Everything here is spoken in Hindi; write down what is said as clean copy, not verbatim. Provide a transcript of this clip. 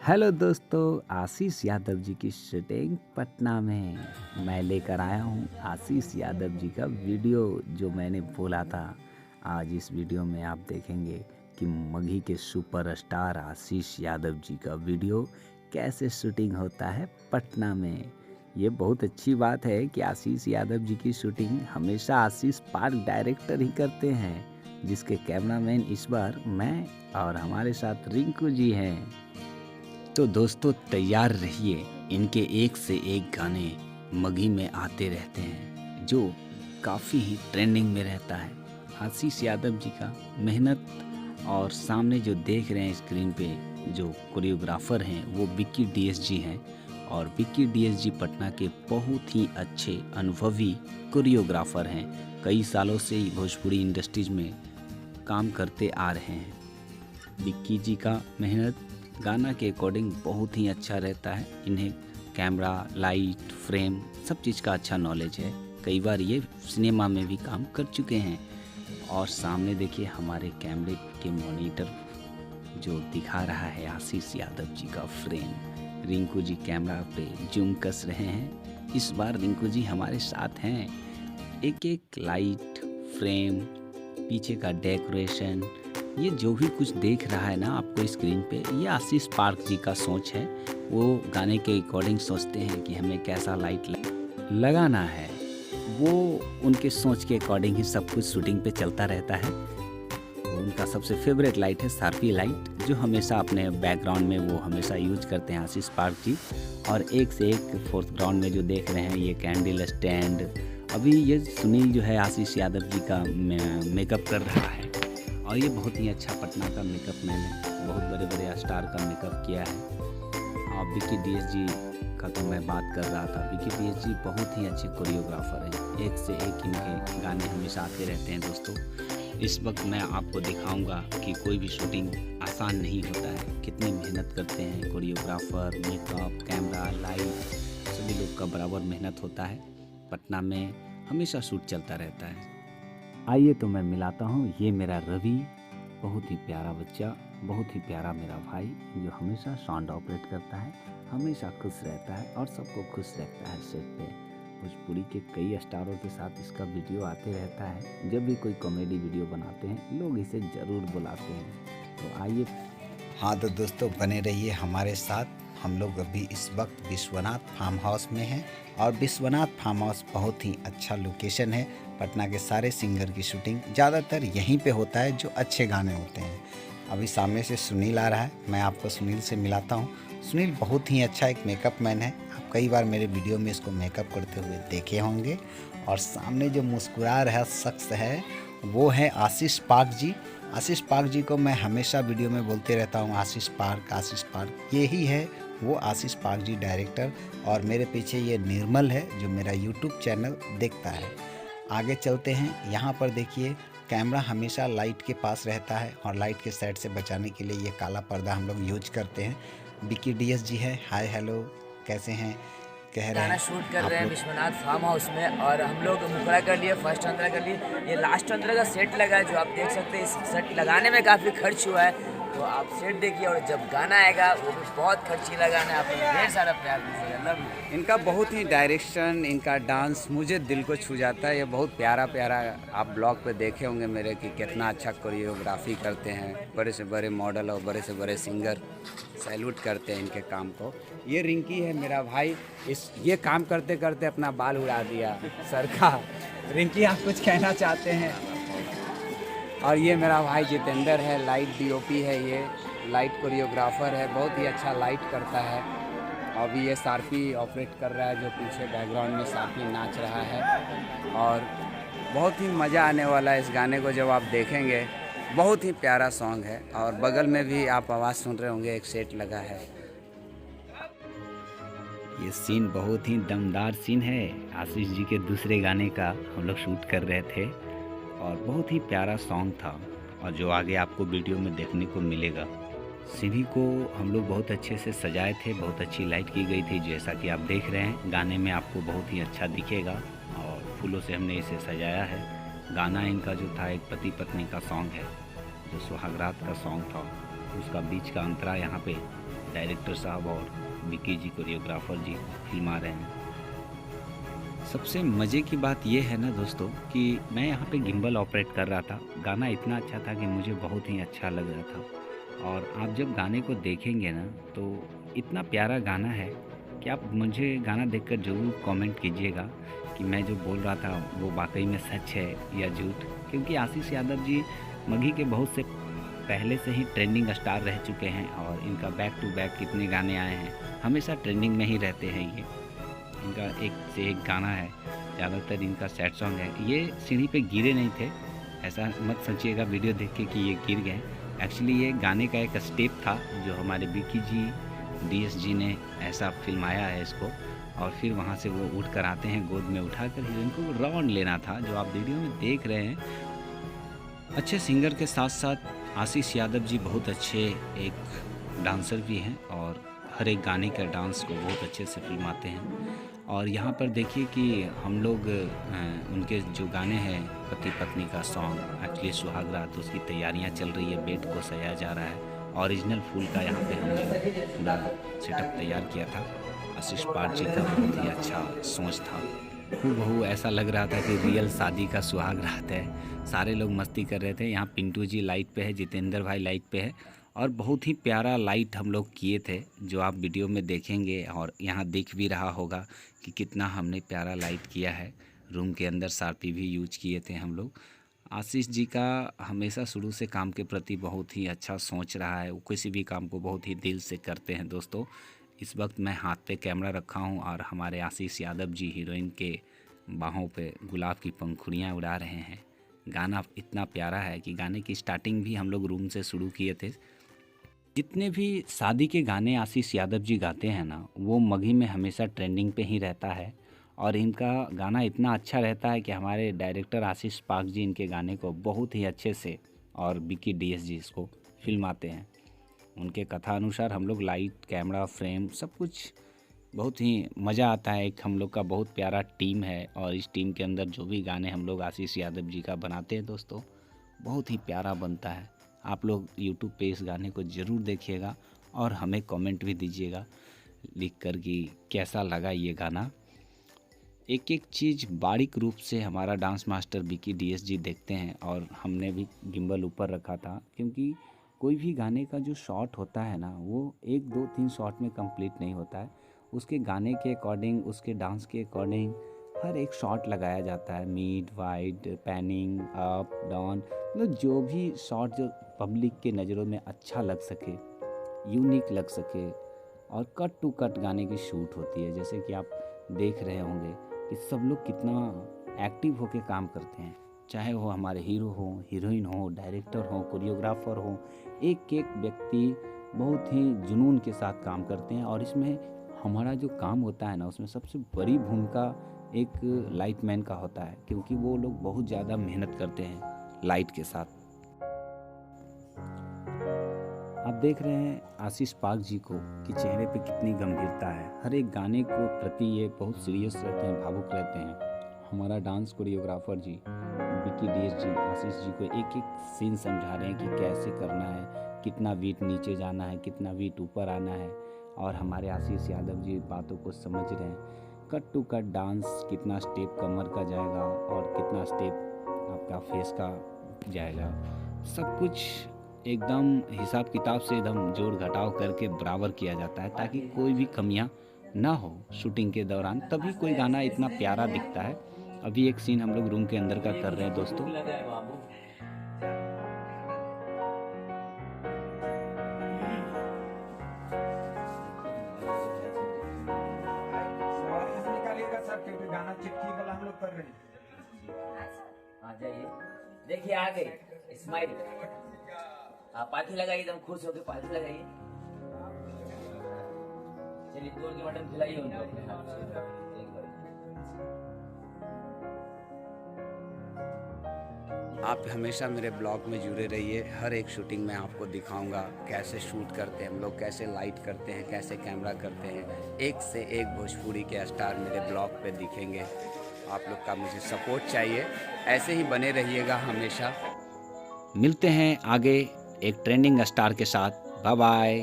हेलो दोस्तों, आशीष यादव जी की शूटिंग पटना में मैं लेकर आया हूँ। आशीष यादव जी का वीडियो जो मैंने बोला था, आज इस वीडियो में आप देखेंगे कि मगही के सुपरस्टार आशीष यादव जी का वीडियो कैसे शूटिंग होता है पटना में। ये बहुत अच्छी बात है कि आशीष यादव जी की शूटिंग हमेशा आशीष पार्क डायरेक्टर ही करते हैं, जिसके कैमरामैन इस बार मैं और हमारे साथ रिंकू जी हैं। तो दोस्तों तैयार रहिए, इनके एक से एक गाने मगही में आते रहते हैं जो काफ़ी ही ट्रेंडिंग में रहता है। आशीष यादव जी का मेहनत, और सामने जो देख रहे हैं स्क्रीन पे जो कोरियोग्राफर हैं वो विक्की डीएसजी हैं, और विक्की डीएसजी पटना के बहुत ही अच्छे अनुभवी कोरियोग्राफर हैं। कई सालों से ही भोजपुरी इंडस्ट्रीज में काम करते आ रहे हैं। विक्की जी का मेहनत गाना के अकॉर्डिंग बहुत ही अच्छा रहता है। इन्हें कैमरा, लाइट, फ्रेम सब चीज़ का अच्छा नॉलेज है। कई बार ये सिनेमा में भी काम कर चुके हैं। और सामने देखिए हमारे कैमरे के मॉनिटर जो दिखा रहा है आशीष यादव जी का फ्रेम। रिंकू जी कैमरा पे जूम कस रहे हैं। इस बार रिंकू जी हमारे साथ हैं। एक एक लाइट, फ्रेम, पीछे का डेकोरेशन, ये जो भी कुछ देख रहा है ना आपको स्क्रीन पे, ये आशीष पार्क जी का सोच है। वो गाने के अकॉर्डिंग सोचते हैं कि हमें कैसा लाइट लगाना है। वो उनके सोच के अकॉर्डिंग ही सब कुछ शूटिंग पे चलता रहता है। उनका सबसे फेवरेट लाइट है शार्पी लाइट, जो हमेशा अपने बैकग्राउंड में वो हमेशा यूज करते हैं आशीष पार्क जी। और एक से एक फोर्थ ग्राउंड में जो देख रहे हैं ये कैंडल स्टैंड। अभी ये सुनील जो है आशीष यादव जी का मेकअप कर रहा है, और ये बहुत ही अच्छा पटना का मेकअप मैन है। बहुत बड़े बड़े स्टार का मेकअप किया है। और विक्की डीएसजी का तो मैं बात कर रहा था। विक्की डीएसजी बहुत ही अच्छे कोरियोग्राफर हैं। एक से एक इनके गाने हमेशा आते रहते हैं। दोस्तों इस वक्त मैं आपको दिखाऊंगा कि कोई भी शूटिंग आसान नहीं होता है। कितनी मेहनत करते हैं कोरियोग्राफर, मेकअप, कैमरा, लाइट, सभी लोग का बराबर मेहनत होता है। पटना में हमेशा शूट चलता रहता है। आइए तो मैं मिलाता हूँ, ये मेरा रवि, बहुत ही प्यारा बच्चा, बहुत ही प्यारा मेरा भाई, जो हमेशा साउंड ऑपरेट करता है, हमेशा खुश रहता है और सबको खुश रखता है सेट पे। भोजपुरी के कई स्टारों के साथ इसका वीडियो आते रहता है। जब भी कोई कॉमेडी वीडियो बनाते हैं लोग इसे ज़रूर बुलाते हैं। तो आइए। हाँ तो दोस्तों बने रहिए हमारे साथ। हम लोग अभी इस वक्त विश्वनाथ फार्म हाउस में हैं, और विश्वनाथ फार्म हाउस बहुत ही अच्छा लोकेशन है। पटना के सारे सिंगर की शूटिंग ज़्यादातर यहीं पे होता है जो अच्छे गाने होते हैं। अभी सामने से सुनील आ रहा है, मैं आपको सुनील से मिलाता हूँ। सुनील बहुत ही अच्छा एक मेकअप मैन है। आप कई बार मेरे वीडियो में इसको मेकअप करते हुए देखे होंगे। और सामने जो मुस्कुरा रहा शख्स है वो है आशीष पार्क जी। आशीष पार्क जी को मैं हमेशा वीडियो में बोलते रहता हूँ, आशीष पार्क, आशीष पार्क। यही है वो आशीष पार्क जी डायरेक्टर। और मेरे पीछे ये निर्मल है जो मेरा यूट्यूब चैनल देखता है। आगे चलते हैं। यहाँ पर देखिए कैमरा हमेशा लाइट के पास रहता है, और लाइट के साइड से बचाने के लिए ये काला पर्दा हम लोग यूज करते हैं। विक्की डीएस जी है। हाय हेलो, कैसे हैं? कह रहे गाना हैं शूट कर रहे हैं विश्वनाथ फार्म हाउस में, और हम लोग मुखड़ा कर लिए, फर्स्ट अंतरा कर लिए। ये लास्ट अंतरा का सेट लगा है जो आप देख सकते हैं। इस सेट लगाने में काफ़ी खर्च हुआ है, तो आप सेट देखिए। और जब गाना आएगा वो भी बहुत खर्चीला गाना है। आप लोग ढेर सारा प्यार दीजिएगा। Love you. इनका बहुत ही डायरेक्शन, इनका डांस मुझे दिल को छू जाता है। ये बहुत प्यारा प्यारा, आप ब्लॉग पे देखे होंगे मेरे कि कितना अच्छा कोरियोग्राफी करते हैं। बड़े से बड़े मॉडल और बड़े से बड़े सिंगर सैल्यूट करते हैं इनके काम को। ये रिंकी है मेरा भाई, ये काम करते करते अपना बाल उड़ा दिया सर का। रिंकी आप कुछ कहना चाहते हैं? और ये मेरा भाई जितेंद्र है, लाइट डीओपी है, ये लाइट कोरियोग्राफर है, बहुत ही अच्छा लाइट करता है। अभी ये शार्पी ऑपरेट कर रहा है, जो पीछे बैकग्राउंड में शार्पी नाच रहा है। और बहुत ही मज़ा आने वाला है इस गाने को जब आप देखेंगे। बहुत ही प्यारा सॉन्ग है। और बगल में भी आप आवाज़ सुन रहे होंगे, एक सेट लगा है। ये सीन बहुत ही दमदार सीन है। आशीष जी के दूसरे गाने का हम लोग शूट कर रहे थे, और बहुत ही प्यारा सॉन्ग था, और जो आगे आपको वीडियो में देखने को मिलेगा। सीढ़ी को हम लोग बहुत अच्छे से सजाए थे, बहुत अच्छी लाइट की गई थी, जैसा कि आप देख रहे हैं। गाने में आपको बहुत ही अच्छा दिखेगा, और फूलों से हमने इसे सजाया है। गाना इनका जो था एक पति पत्नी का सॉन्ग है, जो सुहागरात का सॉन्ग था। उसका बीच का अंतरा यहाँ पे डायरेक्टर साहब और विकी जी कोरियोग्राफर जी फिल्मा रहे हैं। सबसे मज़े की बात यह है ना दोस्तों कि मैं यहाँ पे गिम्बल ऑपरेट कर रहा था। गाना इतना अच्छा था कि मुझे बहुत ही अच्छा लग रहा था, और आप जब गाने को देखेंगे ना तो इतना प्यारा गाना है कि आप मुझे गाना देखकर ज़रूर कमेंट कीजिएगा कि मैं जो बोल रहा था वो वाकई में सच है या झूठ। क्योंकि आशीष यादव जी मघी के बहुत से पहले से ही ट्रेंडिंग स्टार रह चुके हैं, और इनका बैक टू बैक कितने गाने आए हैं, हमेशा ट्रेंडिंग में ही रहते हैं। ये इनका एक से एक गाना है, ज़्यादातर इनका सैड सॉन्ग है। ये सीढ़ी पे गिरे नहीं थे, ऐसा मत सोचिएगा वीडियो देख के कि ये गिर गए। एक्चुअली ये गाने का एक स्टेप था जो हमारे विकी जी डीएस जी ने ऐसा फिल्माया है इसको, और फिर वहाँ से वो उठ कर आते हैं, गोद में उठाकर हीरोइन को राउंड लेना था, जो आप वीडियो में देख रहे हैं। अच्छे सिंगर के साथ साथ आशीष यादव जी बहुत अच्छे एक डांसर भी हैं, और हर एक गाने का डांस को बहुत अच्छे से फिल्माते हैं। और यहाँ पर देखिए कि हम लोग उनके जो गाने हैं पति पत्नी का सॉन्ग, एक्चुअली सुहाग रात, उसकी तैयारियाँ चल रही है, बेड को सजाया जा रहा है। ओरिजिनल फूल का यहाँ पे हमने पूरा सेटअप तैयार किया था। आशीष पाठ जी का बहुत ही अच्छा सोच था, हूबहू ऐसा लग रहा था कि रियल शादी का सुहाग रात है। सारे लोग मस्ती कर रहे थे। यहाँ पिंटू जी लाइट पे है, जितेंद्र भाई लाइट पे है, और बहुत ही प्यारा लाइट हम लोग किए थे जो आप वीडियो में देखेंगे, और यहाँ दिख भी रहा होगा कि कितना हमने प्यारा लाइट किया है। रूम के अंदर शार्पी भी यूज किए थे हम लोग। आशीष जी का हमेशा शुरू से काम के प्रति बहुत ही अच्छा सोच रहा है, वो किसी भी काम को बहुत ही दिल से करते हैं दोस्तों। इस वक्त मैं हाथ पे कैमरा रखा हूँ और हमारे आशीष यादव जी हीरोइन के बाहों पे गुलाब की पंखुड़ियाँ उड़ा रहे हैं। गाना इतना प्यारा है कि गाने की स्टार्टिंग भी हम लोग रूम से शुरू किए थे। जितने भी शादी के गाने आशीष यादव जी गाते हैं ना, वो मघी में हमेशा ट्रेंडिंग पे ही रहता है, और इनका गाना इतना अच्छा रहता है कि हमारे डायरेक्टर आशीष पाक जी इनके गाने को बहुत ही अच्छे से, और विकी डीएस जी इसको फिल्माते हैं। उनके कथा अनुसार हम लोग लाइट, कैमरा, फ्रेम सब कुछ बहुत ही मज़ा आता है। एक हम लोग का बहुत प्यारा टीम है, और इस टीम के अंदर जो भी गाने हम लोग आशीष यादव जी का बनाते हैं दोस्तों, बहुत ही प्यारा बनता है। आप लोग यूट्यूब पे इस गाने को ज़रूर देखिएगा, और हमें कमेंट भी दीजिएगा लिख कर कि कैसा लगा ये गाना। एक एक चीज़ बारीक रूप से हमारा डांस मास्टर विकी डीएस जी देखते हैं, और हमने भी गिम्बल ऊपर रखा था, क्योंकि कोई भी गाने का जो शॉट होता है ना, वो 1 2 3 शॉट में कंप्लीट नहीं होता है। उसके गाने के अकॉर्डिंग, उसके डांस के अकॉर्डिंग हर एक शॉट लगाया जाता है। Mid, wide, panning, up, down, मतलब जो भी शॉट जो पब्लिक के नज़रों में अच्छा लग सके, यूनिक लग सके, और कट टू कट गाने की शूट होती है। जैसे कि आप देख रहे होंगे कि सब लोग कितना एक्टिव होकर काम करते हैं, चाहे वो हमारे हीरो हो, हीरोइन हो, डायरेक्टर हो, कोरियोग्राफर हो। एक एक व्यक्ति बहुत ही जुनून के साथ काम करते हैं, और इसमें हमारा जो काम होता है ना, उसमें सबसे बड़ी भूमिका एक लाइट मैन का होता है, क्योंकि वो लोग बहुत ज़्यादा मेहनत करते हैं लाइट के साथ। आप देख रहे हैं आशीष पाक जी को कि चेहरे पे कितनी गंभीरता है। हर एक गाने को प्रति ये बहुत सीरियस रहते हैं, भावुक रहते हैं। हमारा डांस कोरियोग्राफर जी विकी डीएस जी आशीष जी को एक एक सीन समझा रहे हैं कि कैसे करना है, कितना बीट नीचे जाना है, कितना बीट ऊपर आना है, और हमारे आशीष यादव जी बातों को समझ रहे हैं। कट टू कट डांस, कितना स्टेप कमर का जाएगा और कितना स्टेप आपका फेस का जाएगा, सब कुछ एकदम हिसाब किताब से एकदम जोड़ घटाव करके बराबर किया जाता है, ताकि कोई भी कमियां ना हो शूटिंग के दौरान। तभी कोई गाना इतना प्यारा दिखता है। अभी एक सीन हम लोग रूम के अंदर का कर रहे हैं दोस्तों। गाना चिट्ठी वाला हम लोग कर रहे हैं। आ जाइए, देखिए आ गए स्माइल। आप पाथी लगाइए, एकदम खुश होकर पाथी लगाइए। चलिए 2 के मटन खिलाइए उनको अपने हाथ से। आप हमेशा मेरे ब्लॉग में जुड़े रहिए। हर एक शूटिंग में आपको दिखाऊंगा कैसे शूट करते हैं हम लोग, कैसे लाइट करते हैं, कैसे कैमरा करते हैं। एक से एक भोजपुरी के स्टार मेरे ब्लॉग पे दिखेंगे। आप लोग का मुझे सपोर्ट चाहिए, ऐसे ही बने रहिएगा हमेशा। मिलते हैं आगे एक ट्रेंडिंग स्टार के साथ। Bye bye.